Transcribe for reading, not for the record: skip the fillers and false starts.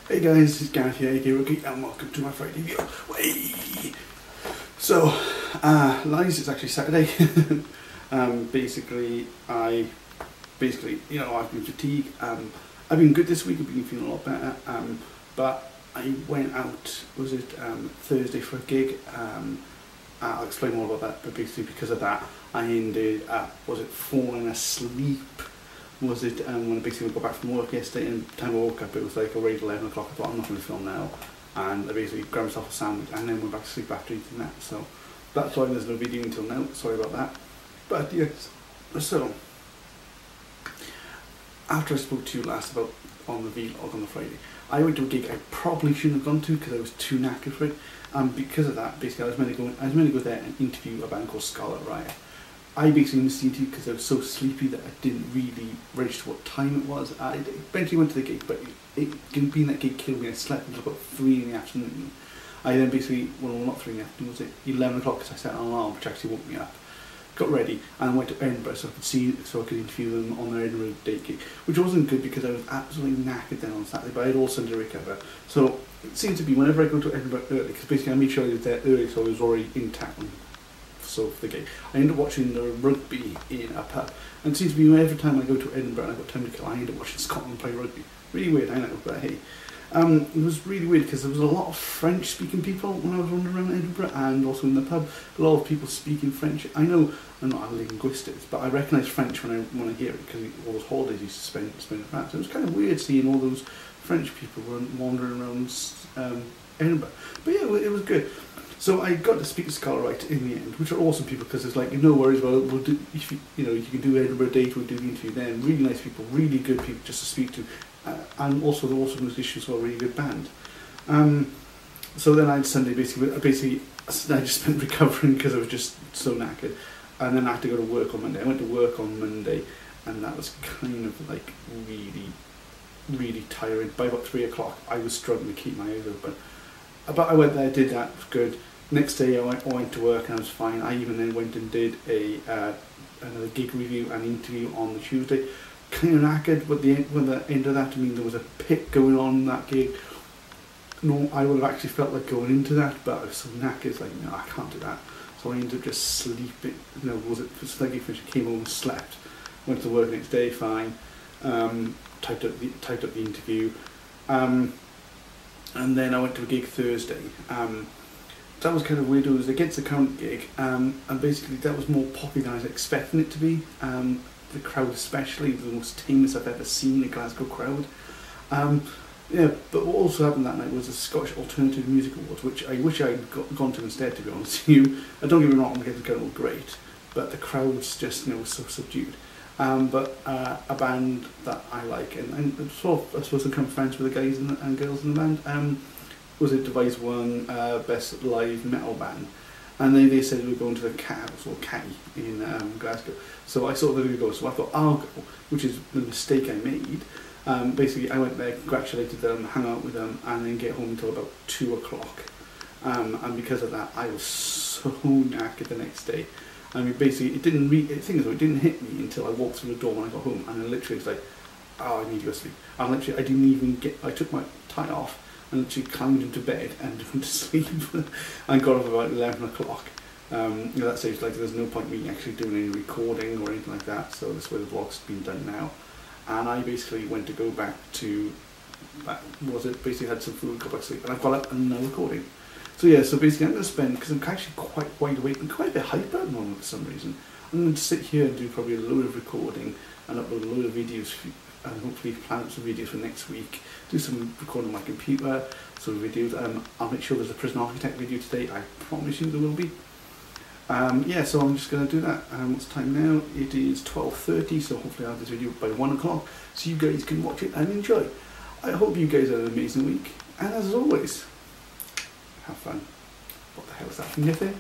Hey guys, it's Gareth here, aka Rookie, and welcome to my Friday video. Way! So, lies, it's actually Saturday. I've been fatigued. I've been good this week, I've been feeling a lot better. But I went out, Thursday for a gig. I'll explain more about that, but basically because of that, I ended up, falling asleep. When I basically got back from work yesterday, and the time I woke up it was like already 11 o'clock. I thought I'm not going to film now, and I basically grabbed myself a sandwich and then went back to sleep after eating that. So that's why there's no video until now, sorry about that. But yes, so after I spoke to you last about on the vlog on the Friday, I went to a gig I probably shouldn't have gone to because I was too knackered for it. Because of that, basically I was meant to go there and interview a band called Scarlet Riot. I basically missed the interview because I was so sleepy that I didn't really register what time it was. I eventually went to the gig, but being that gig killed me. I slept until about 3 in the afternoon. I then basically, well, not 3 in the afternoon, was it 11 o'clock, because I set an alarm which actually woke me up. Got ready and I went to Edinburgh so I could interview them on their Edinburgh date gig, which wasn't good because I was absolutely knackered then on Saturday, but I had all Sunday to recover. So it seemed to be whenever I go to Edinburgh early, because basically I made sure I was there early so I was already in town. So for the gig, I ended up watching the rugby in a pub, and it seems to be every time I go to Edinburgh and I've got time to kill, I end up watching Scotland play rugby. Really weird, I know, but hey. It was really weird because there was a lot of French speaking people when I was wandering around Edinburgh, and also in the pub, a lot of people speaking French. I know I'm not a linguist, but I recognise French when I hear it because all those holidays used to spend in France. So it was kind of weird seeing all those French people wandering around Edinburgh. But yeah, it was good. So I got to speak to Scarlet Riot in the end, which are awesome people because it's like, no worries about it, we'll do, if you can do Edinburgh date, we'll do the interview then. Really nice people, really good people just to speak to, and also they're awesome musicians who are a really good band. So then I had Sunday basically I just spent recovering because I was just so knackered, and then I had to go to work on Monday. I went to work on Monday, and that was kind of like really tiring. By about 3 o'clock, I was struggling to keep my eyes open. But I went there, did that, it was good. Next day I went to work and I was fine. I even then went and did another gig review and interview on the Tuesday. Kind of knackered, but the end of that, I mean, there was a pit going on in that gig. No, I would have actually felt like going into that, but I was so knackered, it's like, no, I can't do that. So I ended up just sleeping. Slightly finished, came home and slept. Went to work next day, fine. Typed up the interview. And then I went to a gig Thursday. That was kind of weird. It was against the current gig, and basically that was more poppy than I was expecting it to be. The crowd especially, the most tamest I've ever seen, the Glasgow crowd. Yeah, but what also happened that night was the Scottish Alternative Music Awards, which I wish I had gone to instead, to be honest with you. Don't get me wrong, the gigs were great, but the crowd's just, so subdued. But a band that I like, and sort of, I suppose, I'm kind of friends with the guys and girls in the band, was it Device One Best Live Metal Band, and they said we were going to the Cabs or Caddy in Glasgow. So I saw them go, so I thought I'll go, which is the mistake I made. Basically, I went there, congratulated them, hung out with them, and then get home until about 2 o'clock. And because of that, I was so knackered the next day. I mean, basically, it didn't hit me until I walked through the door when I got home, and I literally was like, oh, I need to go to sleep. And literally, I took my tie off and literally climbed into bed and went to sleep and got up about 11 o'clock. That stage, like, there's no point me actually doing any recording or anything like that, so this way the vlog's been done now. And I basically went to go back to, basically had some food, got back to sleep, and I've got up and now recording. So yeah, so basically I'm going to spend, because I'm actually quite wide awake and quite a bit hyper at the moment for some reason, I'm going to sit here and do probably a load of recording and upload a load of videos, and hopefully plan out some videos for next week, do some recording on my computer, some videos. I'll make sure there's a Prison Architect video today, I promise you there will be. Yeah, so I'm just going to do that. What's the time now? It is 12:30, so hopefully I'll have this video by 1 o'clock, so you guys can watch it and enjoy. I hope you guys have an amazing week, and as always, have fun. What the hell is that from Niffy?